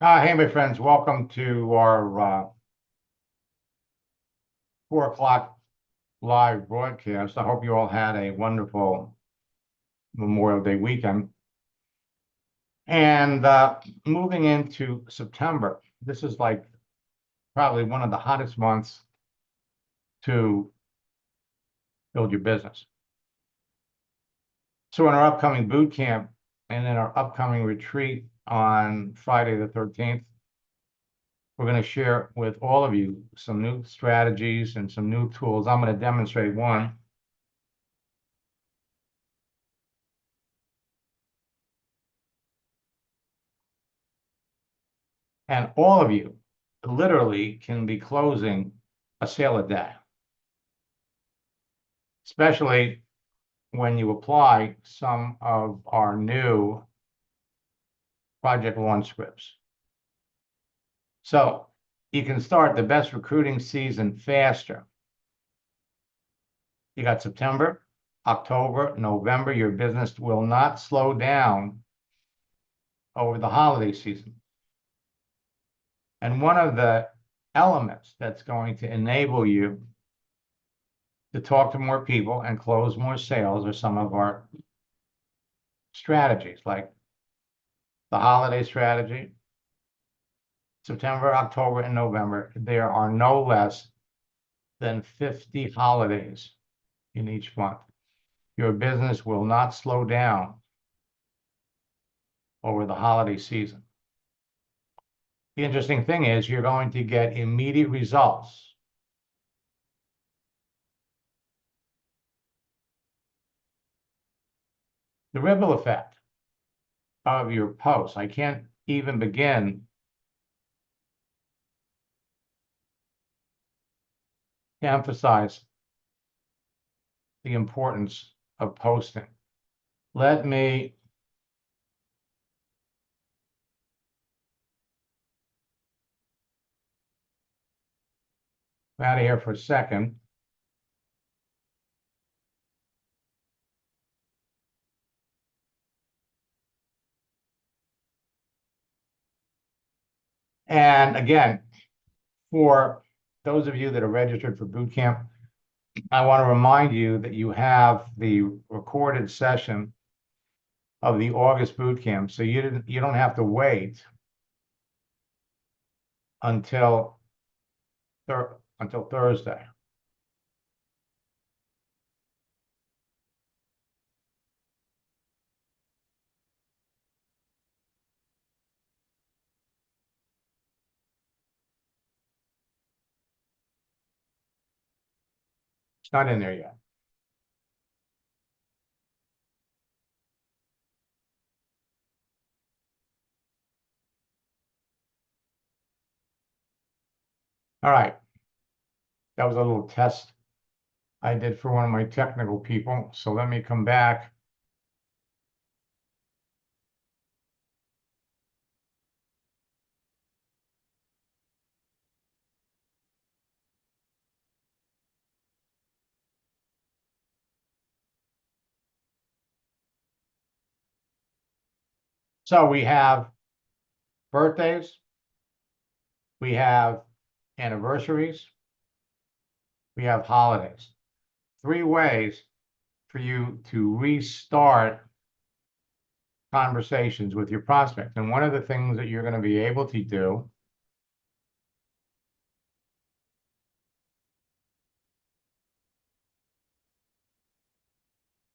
Hey, my friends, welcome to our 4 o'clock live broadcast. I hope you all had a wonderful Memorial Day weekend. And moving into September, this is like probably one of the hottest months to build your business. So in our upcoming boot camp and in our upcoming retreat on Friday the 13th, we're going to share with all of you some new strategies and some new tools. I'm going to demonstrate one. And all of you literally can be closing a sale a day, especially when you apply some of our new Project Launch scripts. So you can start the best recruiting season faster. You got September, October, November. Your business will not slow down over the holiday season. And one of the elements that's going to enable you to talk to more people and close more sales are some of our strategies, like the holiday strategy, September, October, and November. There are no less than 50 holidays in each month. Your business will not slow down over the holiday season. The interesting thing is you're going to get immediate results. The ripple effect of your posts, I can't even begin to emphasize the importance of posting. Let me out of here for a second. And again, for those of you that are registered for boot camp, I want to remind you that you have the recorded session of the August boot camp, so you don't have to wait until Thursday. It's not in there yet. All right. That was a little test I did for one of my technical people. So let me come back. So we have birthdays, we have anniversaries, we have holidays. 3 ways for you to restart conversations with your prospects. And one of the things that you're going to be able to do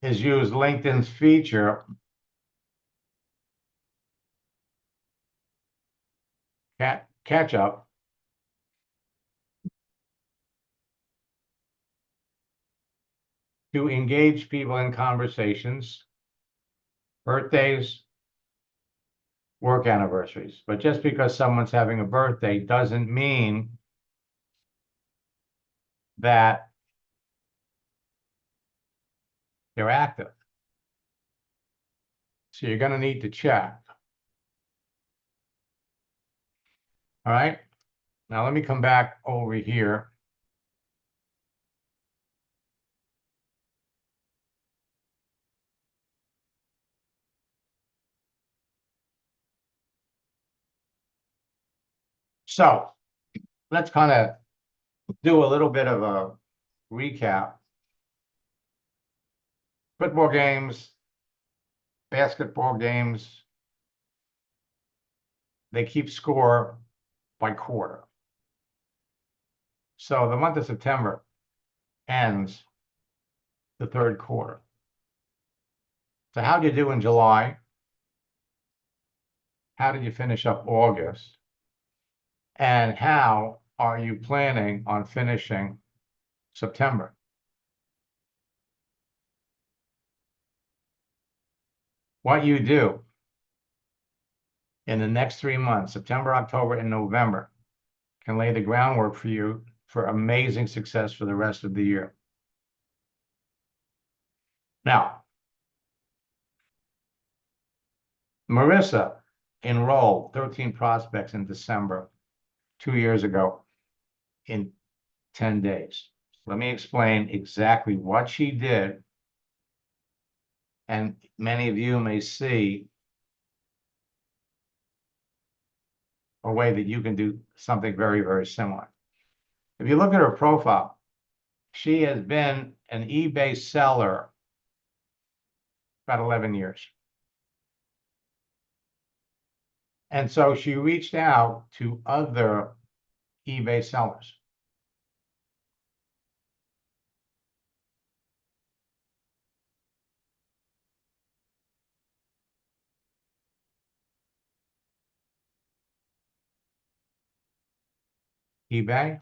is use LinkedIn's feature catch up to engage people in conversations, birthdays, work anniversaries. But just because someone's having a birthday doesn't mean that they're active. So you're going to need to check. All right. Now let me come back over here. So let's kind of do a little bit of a recap. Football games, basketball games, they keep score by quarter. So the month of September ends the third quarter. So how did you do in July? How did you finish up August? And how are you planning on finishing September? What you do in the next 3 months, September, October, and November, can lay the groundwork for you for amazing success for the rest of the year. Now, Marissa enrolled 13 prospects in December 2 years ago in 10 days. Let me explain exactly what she did. And many of you may see a way that you can do something very, very similar. If you look at her profile, she has been an eBay seller about 11 years. And so she reached out to other eBay sellers. eBay,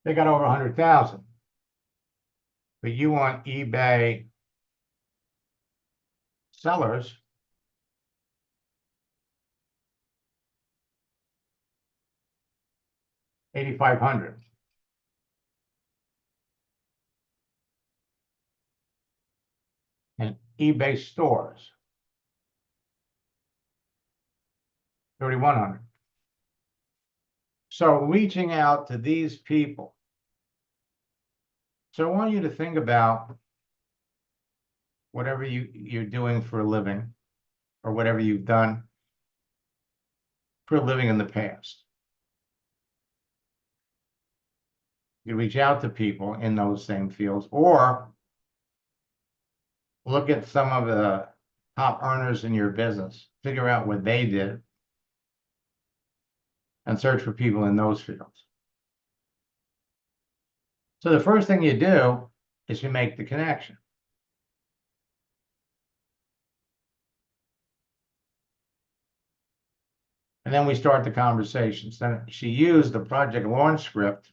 they got over 100,000. But you want eBay sellers, $8,500. And eBay stores, 3,100. So reaching out to these people. So I want you to think about whatever you're doing for a living, or whatever you've done for a living in the past. You reach out to people in those same fields, or look at some of the top earners in your business, figure out what they did, and search for people in those fields. So the first thing you do is you make the connection. And then we start the conversations. Then she used the project launch script.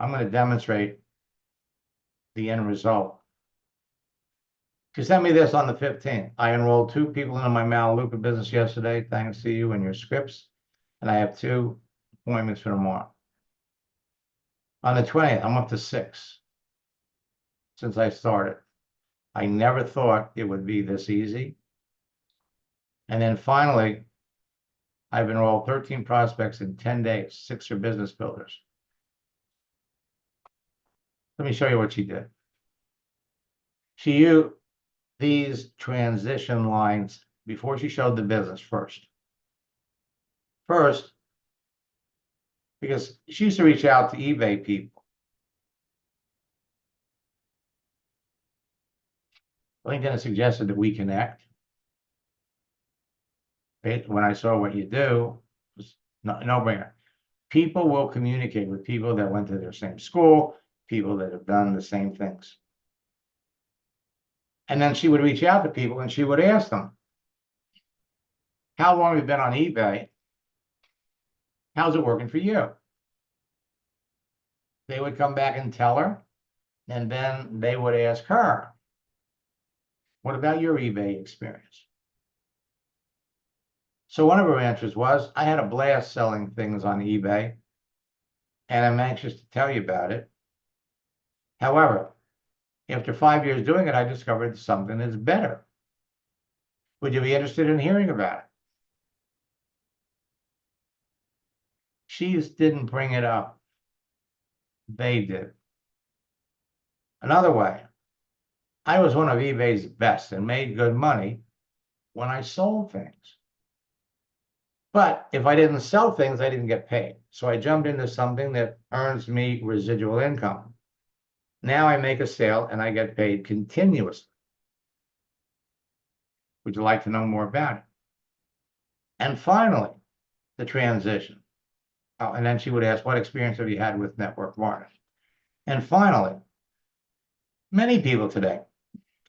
I'm going to demonstrate the end result. She sent me this on the 15th. I enrolled 2 people into my Melaleuca business yesterday, thanks to you and your scripts. And I have 2 appointments for tomorrow. On the 20th, I'm up to 6 since I started. I never thought it would be this easy. And then finally, I've enrolled 13 prospects in 10 days. 6 are business builders. Let me show you what she did. She used these transition lines before she showed the business first. First, because she used to reach out to eBay people. LinkedIn suggested that we connect. When I saw what you do, it was no-brainer. People will communicate with people that went to their same school, people that have done the same things. And then she would reach out to people and she would ask them, how long have you been on eBay? How's it working for you? They would come back and tell her, and then they would ask her, what about your eBay experience? So one of her answers was, I had a blast selling things on eBay, and I'm anxious to tell you about it. However, after 5 years doing it, I discovered something that's better. Would you be interested in hearing about it? She just didn't bring it up. They did. Another way, I was one of eBay's best and made good money when I sold things. But if I didn't sell things, I didn't get paid. So I jumped into something that earns me residual income. Now I make a sale and I get paid continuously. Would you like to know more about it? And finally, the transition. Oh, and then she would ask, what experience have you had with network marketing? And finally, many people today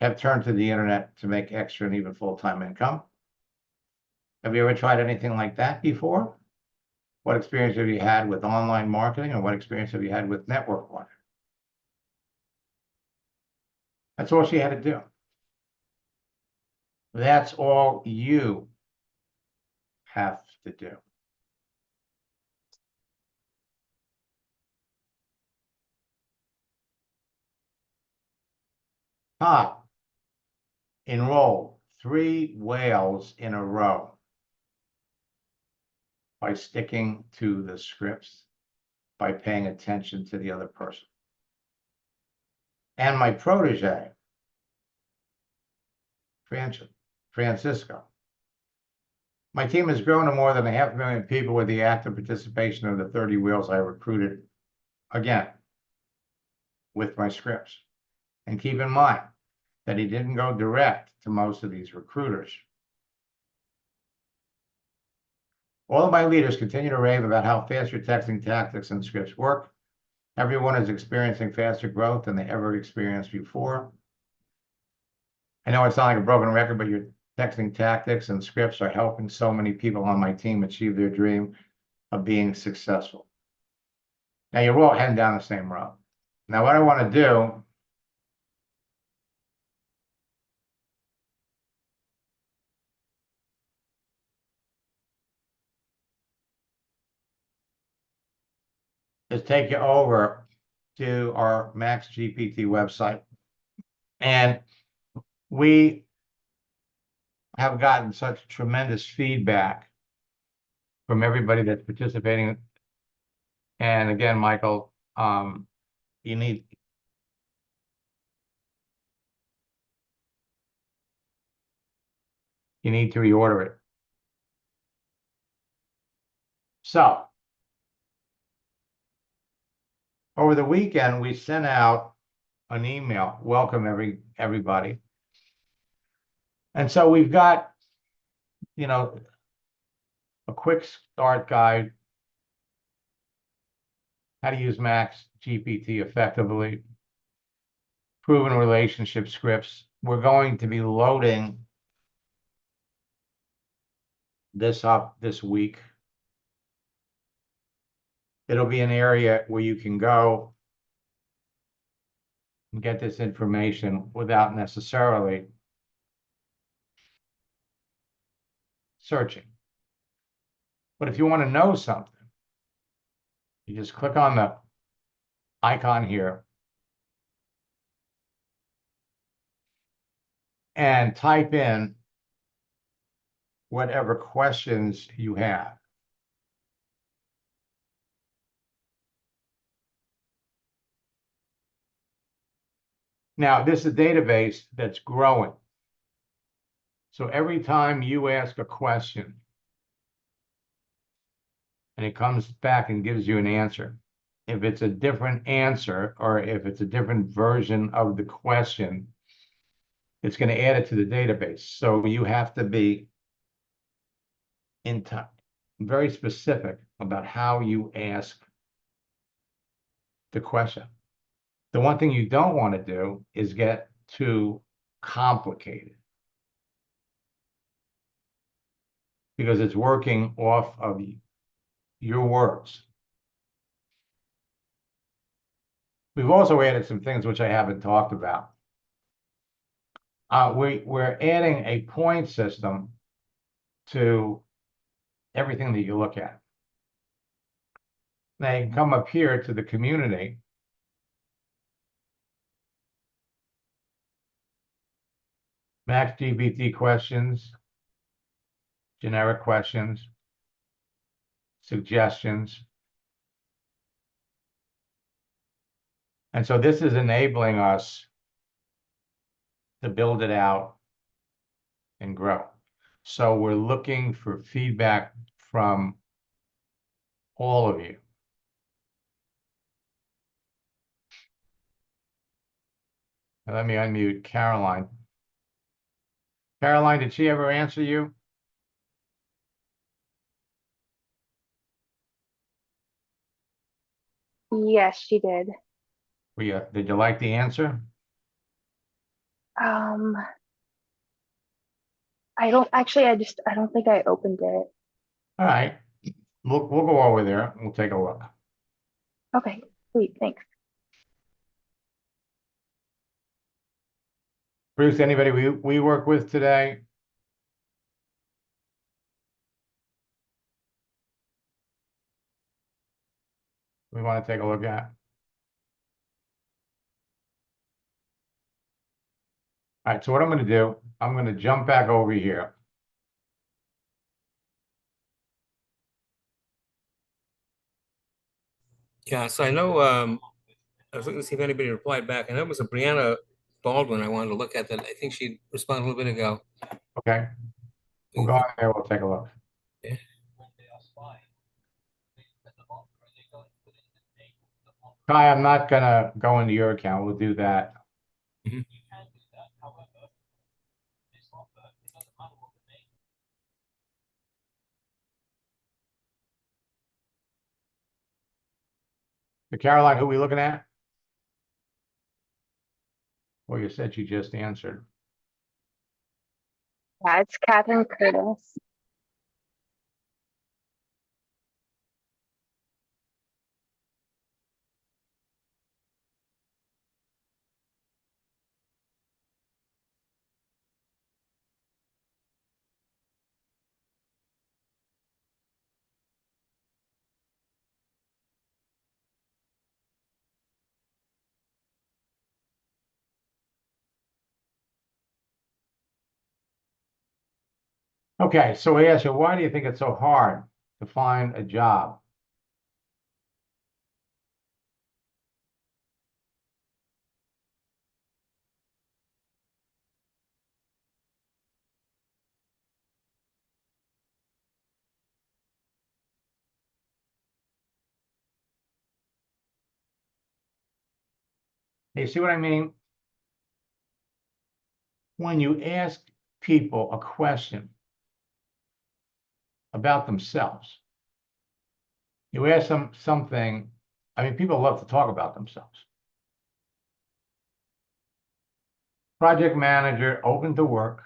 have turned to the internet to make extra and even full-time income. Have you ever tried anything like that before? What experience have you had with online marketing, or what experience have you had with network marketing? That's all she had to do. That's all you have to do. Top, enroll 3 whales in a row by sticking to the scripts, by paying attention to the other person. And my protege, Francisco. My team has grown to more than 500,000 people with the active participation of the 30 whales I recruited, again, with my scripts. And keep in mind that he didn't go direct to most of these recruiters. All of my leaders continue to rave about how fast your texting tactics and scripts work. Everyone is experiencing faster growth than they ever experienced before. I know it's not like a broken record, but your texting tactics and scripts are helping so many people on my team achieve their dream of being successful. Now you're all heading down the same road. Now what I want to do is take you over to our Max GPT website. And we have gotten such tremendous feedback from everybody that's participating. And again, Michael, you need to reorder it. So over the weekend, we sent out an email, welcome everybody. And so we've got, a quick start guide, how to use Max GPT effectively, proven relationship scripts. We're going to be loading this up this week. It'll be an area where you can go and get this information without necessarily searching. But if you want to know something, you just click on the icon here and type in whatever questions you have. Now, this is a database that's growing. So every time you ask a question and it comes back and gives you an answer, if it's a different answer or if it's a different version of the question, it's going to add it to the database. So you have to be very specific about how you ask the question. The one thing you don't want to do is get too complicated, because it's working off of your words. We've also added some things which I haven't talked about. We're adding a point system to everything that you look at. Now you can come up here to the community. Max GPT questions, generic questions, suggestions. And so this is enabling us to build it out and grow. So we're looking for feedback from all of you. Now let me unmute Caroline. Caroline, did she ever answer you? Yes, she did. Did you like the answer? Um, I don't actually, I don't think I opened it. All right. We'll go over there. We'll take a look. Okay, sweet, thanks. Bruce, anybody we work with today? We want to take a look at? All right, so what I'm going to do, I'm going to jump back over here. Yeah, so I know I was looking to see if anybody replied back, and that was a Brianna Baldwin I wanted to look at that. I think she responded a little bit ago. Okay. We'll go in there, we'll take a look. Yeah. Kai, I'm not gonna go into your account. We'll do that. Mhm. So Caroline, who are we looking at? Well, you said you just answered. Yeah, it's Catherine Curtis. Okay, so we asked you, why do you think it's so hard to find a job? You see what I mean? When you ask people a question about themselves, you ask them something, I mean, people love to talk about themselves. Project manager, open to work.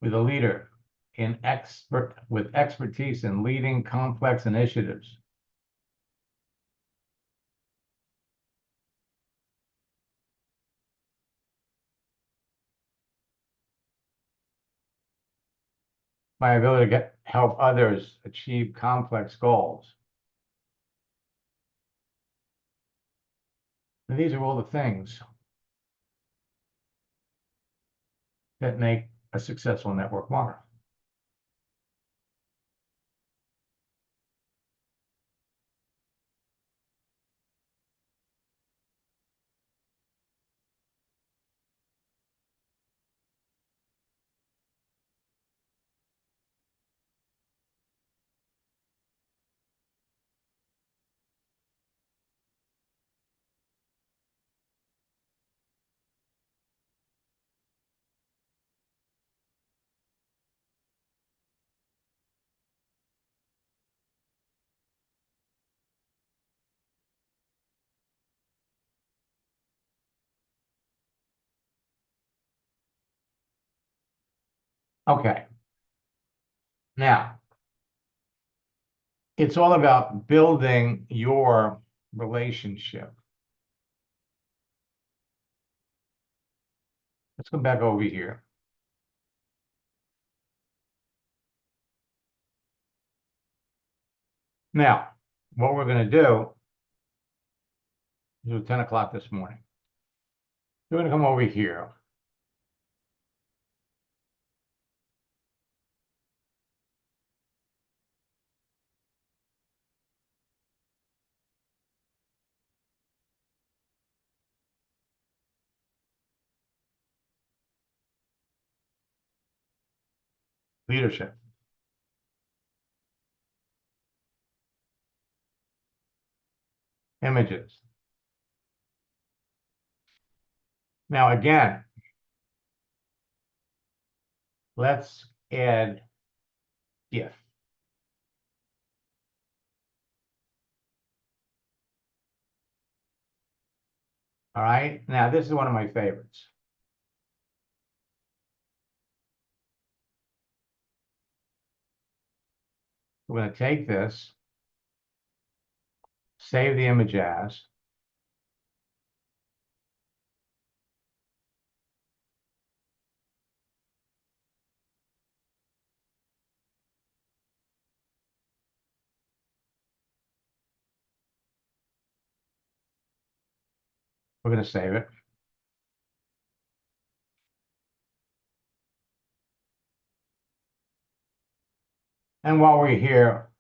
With a leader with expertise in leading complex initiatives. My ability to help others achieve complex goals. And these are all the things that make a successful network marketer. Okay. Now, it's all about building your relationship. Let's go back over here. Now, what we're going to do is 10 o'clock this morning. We're going to come over here. leadership. Images. Now again, let's add GIF. All right, now this is one of my favorites. We're going to take this, save the image as, we're going to save it. And while we're here,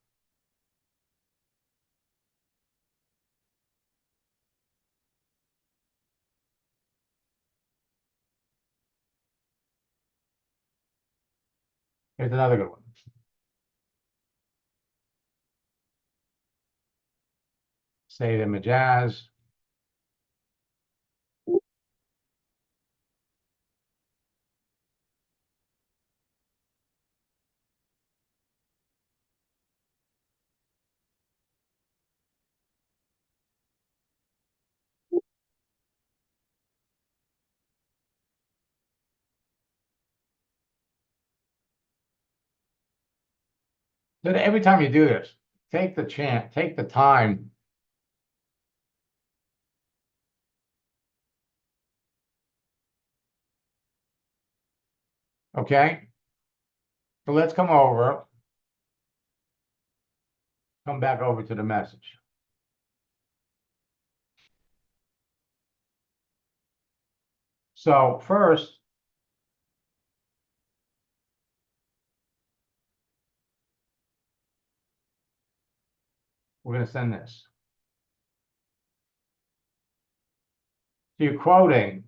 here's another good one. Save image as. So every time you do this, take the chance, take the time. Okay. So let's come back over to the message. So first, we're going to send this. So you're quoting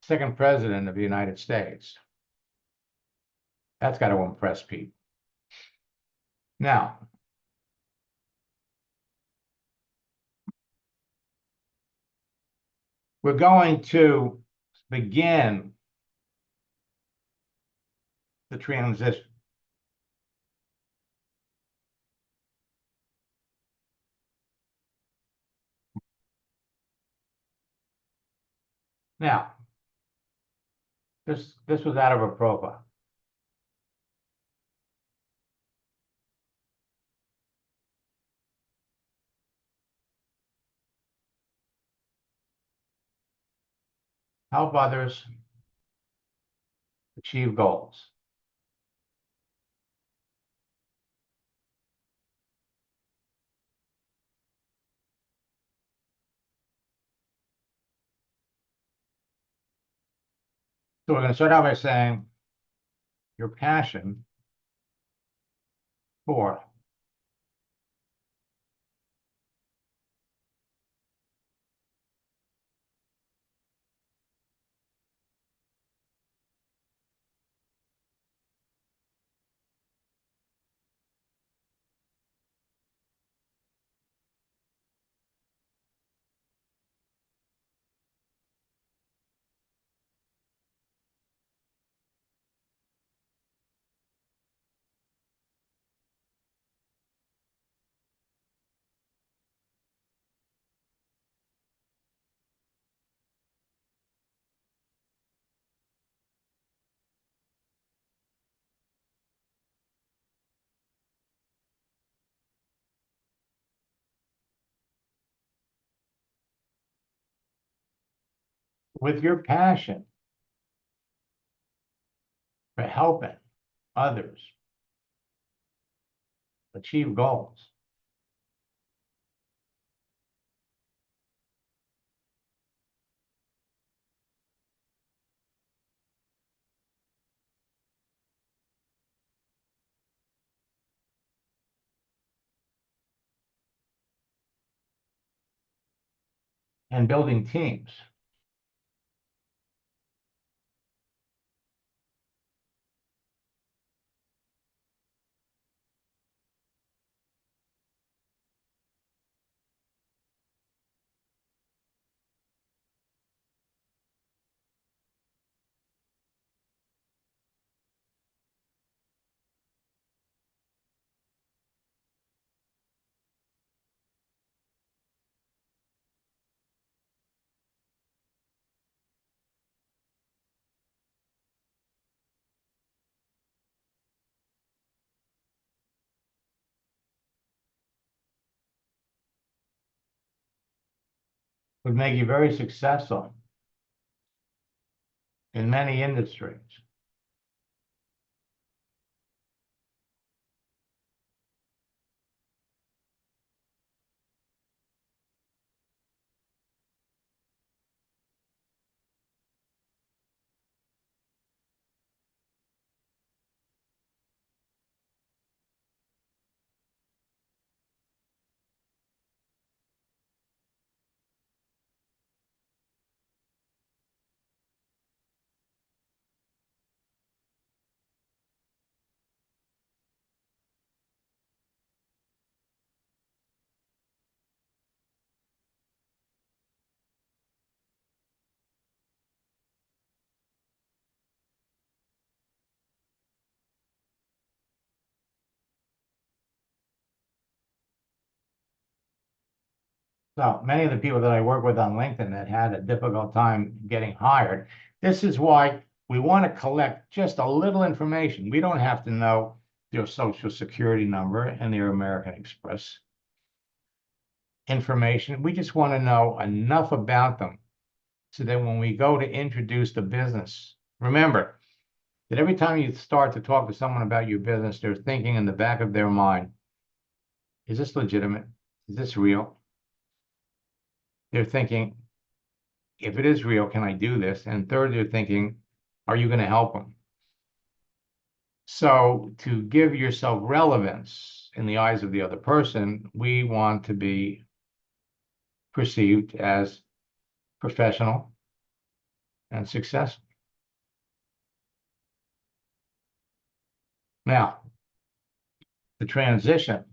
second president of the United States. That's got to impress people. Now, we're going to begin the transition. Now, this was out of a profile. Help others achieve goals. So we're going to start out by saying your passion for with your passion for helping others achieve goals. And building teams. would make you very successful in many industries. So many of the people that I work with on LinkedIn that had a difficult time getting hired. This is why we want to collect just a little information. We don't have to know their social security number and their American Express information. We just want to know enough about them so that when we go to introduce the business, remember that every time you start to talk to someone about your business, they're thinking in the back of their mind, is this legitimate? Is this real? They're thinking, if it is real, can I do this? And third, they're thinking, are you going to help them? So to give yourself relevance in the eyes of the other person, we want to be perceived as professional and successful. Now, the transition,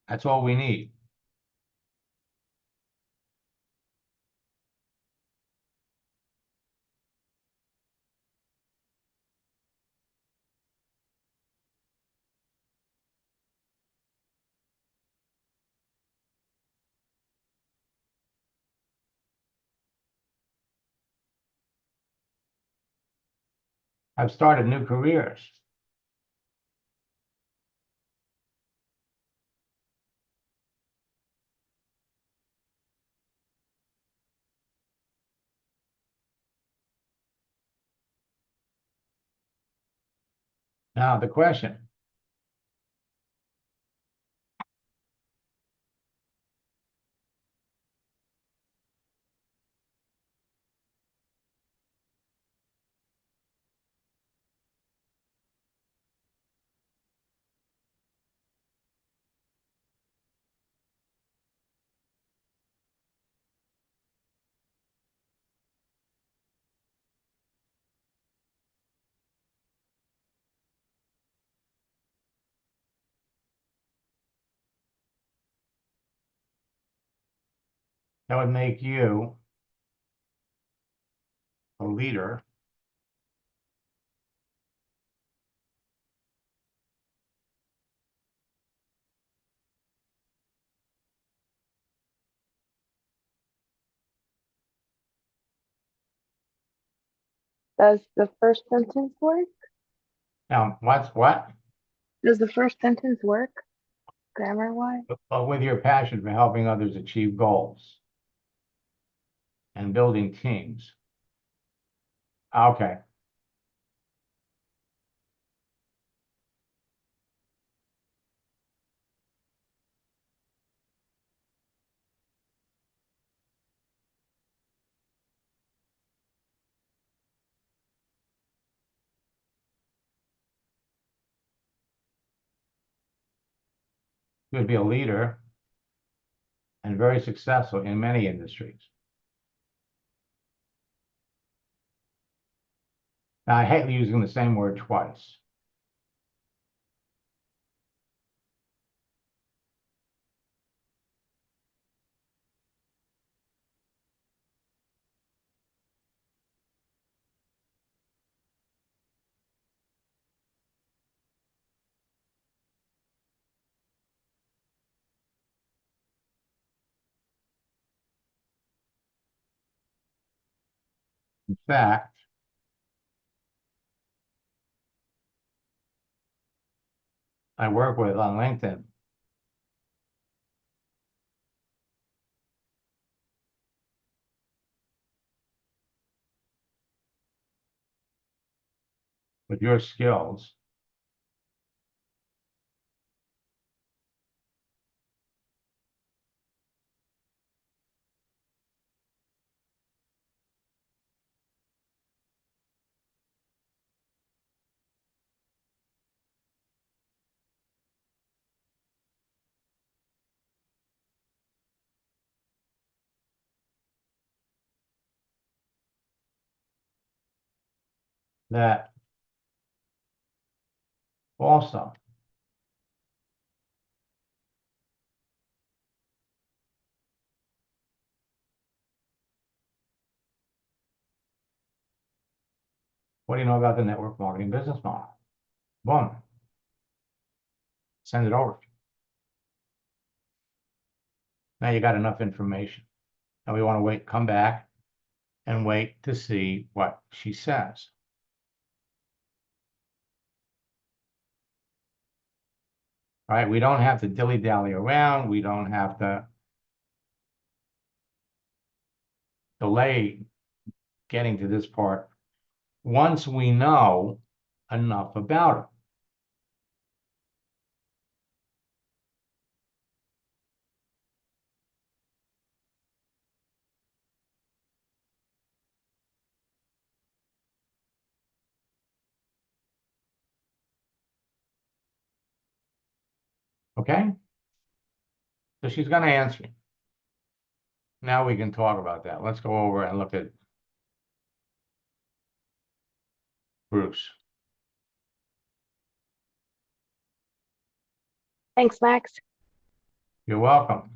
that's all we need. I've started new careers. Now, the question, that would make you a leader Does the first sentence work? Now, what? Does the first sentence work grammar-wise? With your passion for helping others achieve goals and building teams. Okay. You would be a leader and very successful in many industries. Now, I hate using the same word twice. In fact, I work with on LinkedIn with your skills, that also what do you know about the network marketing business model? Boom. Send it over. Now you got enough information. And we want to wait, come back and wait to see what she says. All right, we don't have to dilly-dally around. We don't have to delay getting to this part once we know enough about it. Okay? So she's going to answer you. Now we can talk about that. Let's go over and look at Bruce. Thanks, Max. You're welcome.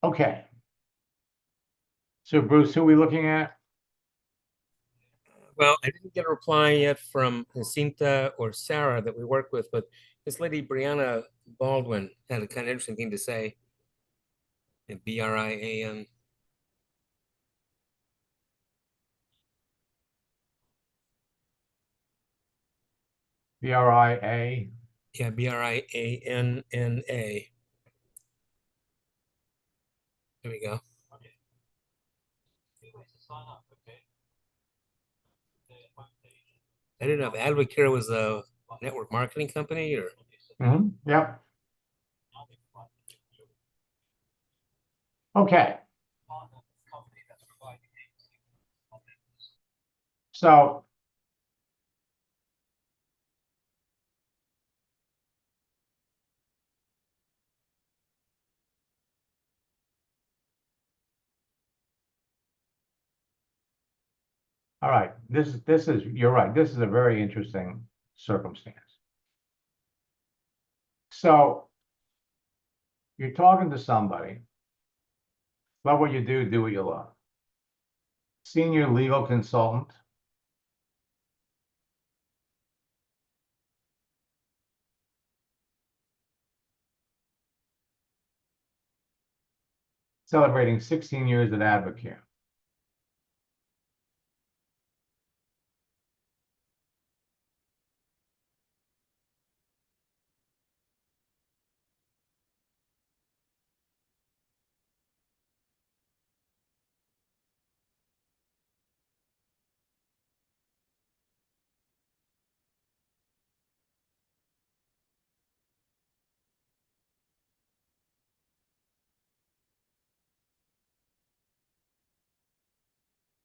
Okay. So Bruce, who are we looking at? Well, I didn't get a reply yet from Jacinta or Sarah that we work with, but this lady, Brianna Baldwin, had a kind of interesting thing to say. Brian. BRIA. Yeah, Brianna. There we go. I didn't know if Advocare was a network marketing company or. Yep. Okay. So all right, you're right. This is a very interesting circumstance. So you're talking to somebody, love what you do what you love. Senior legal consultant. Celebrating 16 years at Advocare.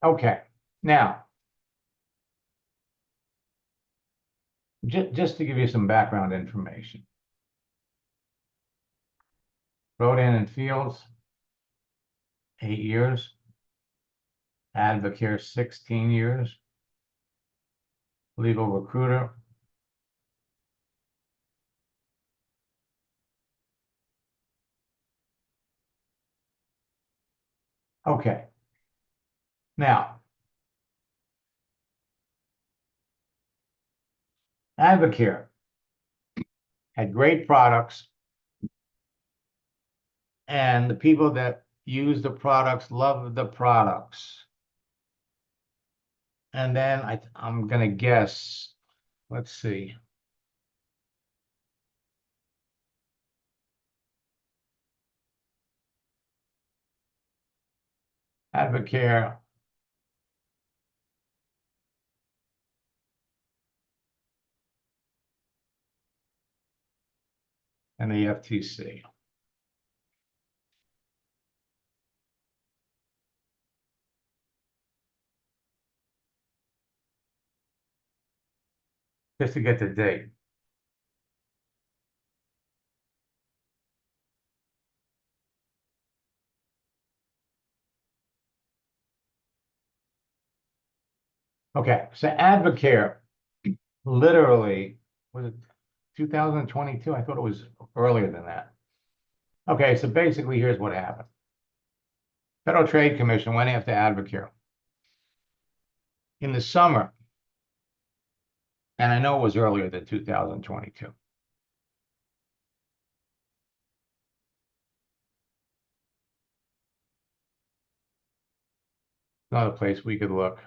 Okay, now, just to give you some background information. Rodan and Fields, 8 years. Advocare, 16 years. Legal recruiter. Okay. Now, Advocare had great products And the people that use the products love the products. And then I'm gonna guess, let's see. Advocare. And the FTC. Just to get the date. Okay, so Advocare literally was it 2022? I thought it was earlier than that. Okay, so basically here's what happened. Federal Trade Commission went after Advocare in the summer, and I know it was earlier than 2022. Another place we could look.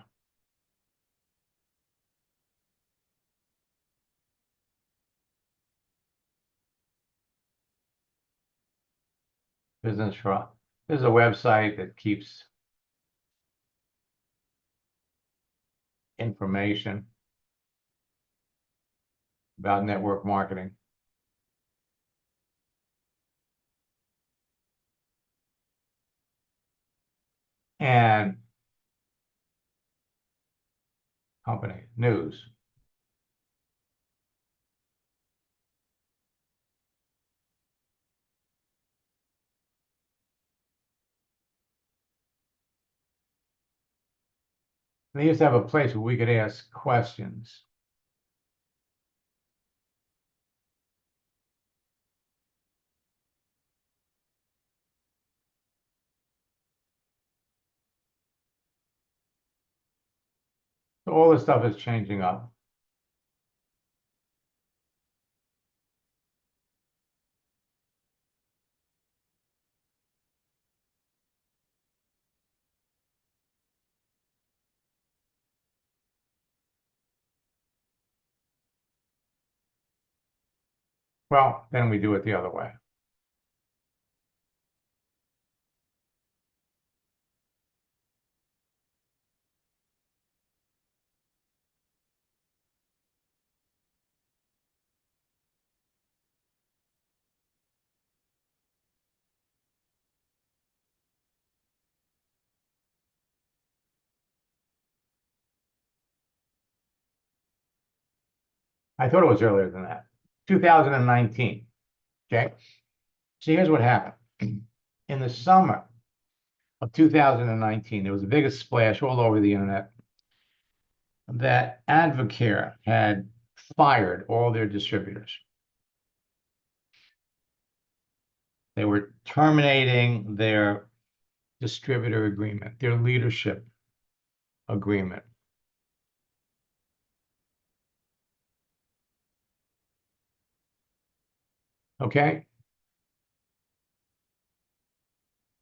Business fraud. There's a website that keeps information about network marketing. And company news. They used to have a place where we could ask questions. So all this stuff is changing up. Well, then we do it the other way. I thought it was earlier than that. 2019. Okay. So here's what happened. In the summer of 2019, there was the biggest splash all over the internet that Advocare had fired all their distributors. They were terminating their distributor agreement, their leadership agreement. Okay.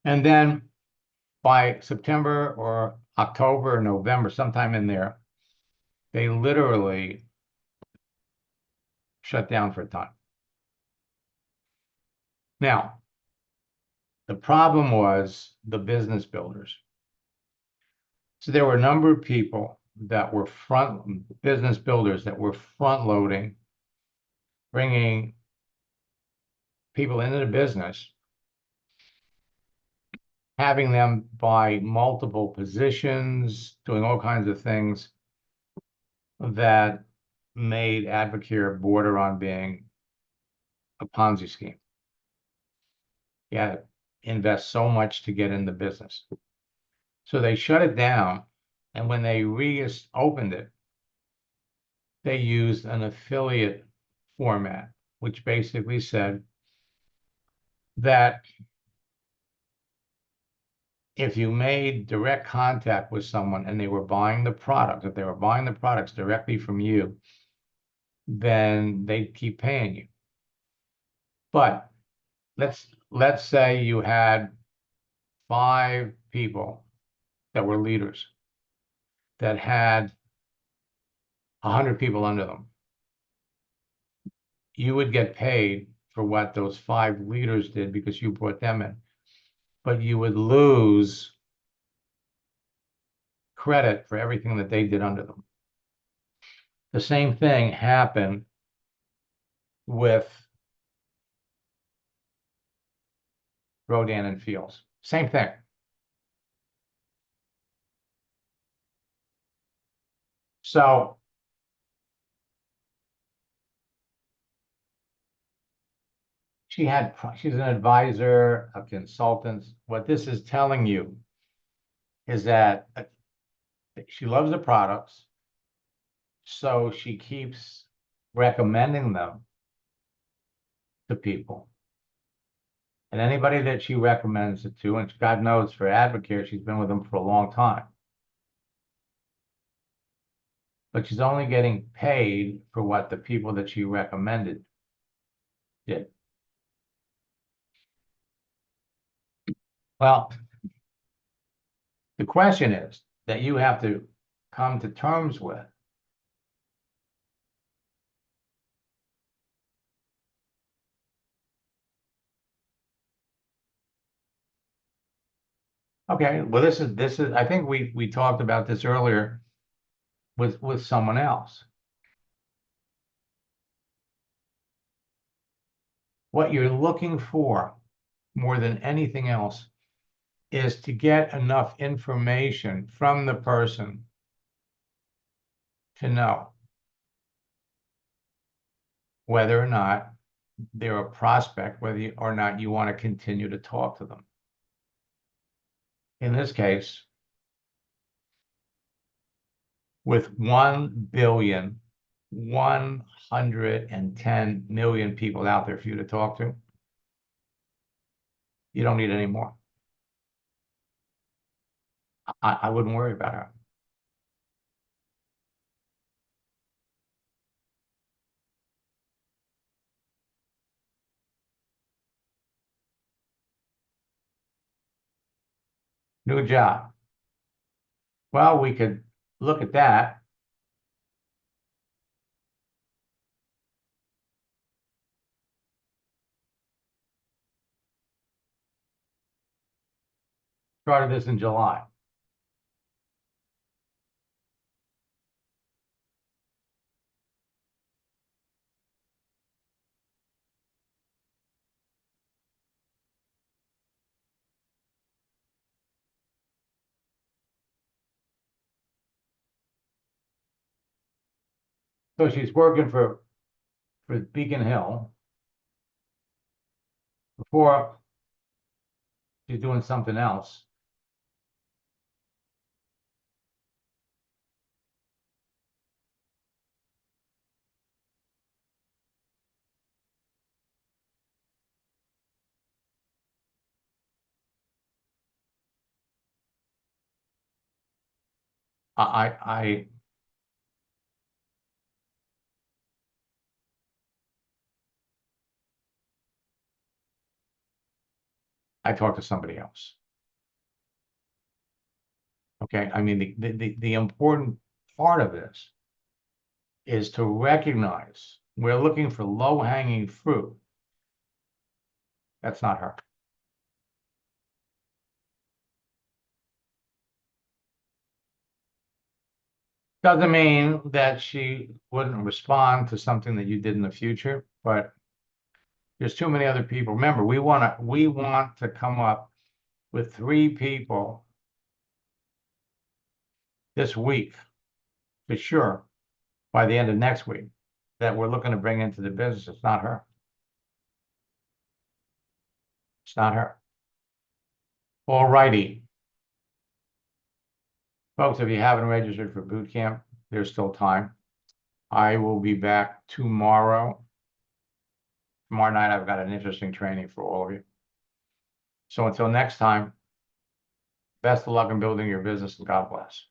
And then by September or October or November, sometime in there, they literally shut down for a time. Now, the problem was the business builders. So there were a number of people that were business builders that were front loading, bringing people into the business, having them buy multiple positions, doing all kinds of things that made Advocare border on being a Ponzi scheme. You had to invest so much to get in the business. So they shut it down, and when they reopened it, they used an affiliate format, which basically said that if you made direct contact with someone and they were buying the product, if they were buying the products directly from you, then they'd keep paying you. But let's let's say you had 5 people that were leaders that had 100 people under them. You would get paid for what those 5 leaders did because you brought them in, but you would lose credit for everything that they did under them. The same thing happened with Rodan and Fields. Same thing. So she's an advisor, a consultant. What this is telling you is that she loves the products, so she keeps recommending them to people. And anybody that she recommends it to, and God knows for Advocare, she's been with them for a long time. But she's only getting paid for what the people that she recommended did. Well, the question is that you have to come to terms with. Okay, well, this is I think we talked about this earlier with someone else. What you're looking for more than anything else is to get enough information from the person to know whether or not they're a prospect, whether or not you want to continue to talk to them. In this case, with 1,110,000,000 people out there for you to talk to, you don't need any more. I wouldn't worry about her. New job. Well, we could look at that. Started this in July. So she's working for Beacon Hill. Before she's doing something else. I talked to somebody else. Okay, I mean the important part of this is to recognize we're looking for low-hanging fruit. That's not her. Doesn't mean that she wouldn't respond to something that you did in the future, but there's too many other people. Remember, we want to come up with 3 people this week, for sure, by the end of next week, that we're looking to bring into the business. It's not her. It's not her. All righty. Folks, if you haven't registered for boot camp, there's still time. I will be back tomorrow. Tomorrow night, I've got an interesting training for all of you. So until next time, best of luck in building your business, and God bless.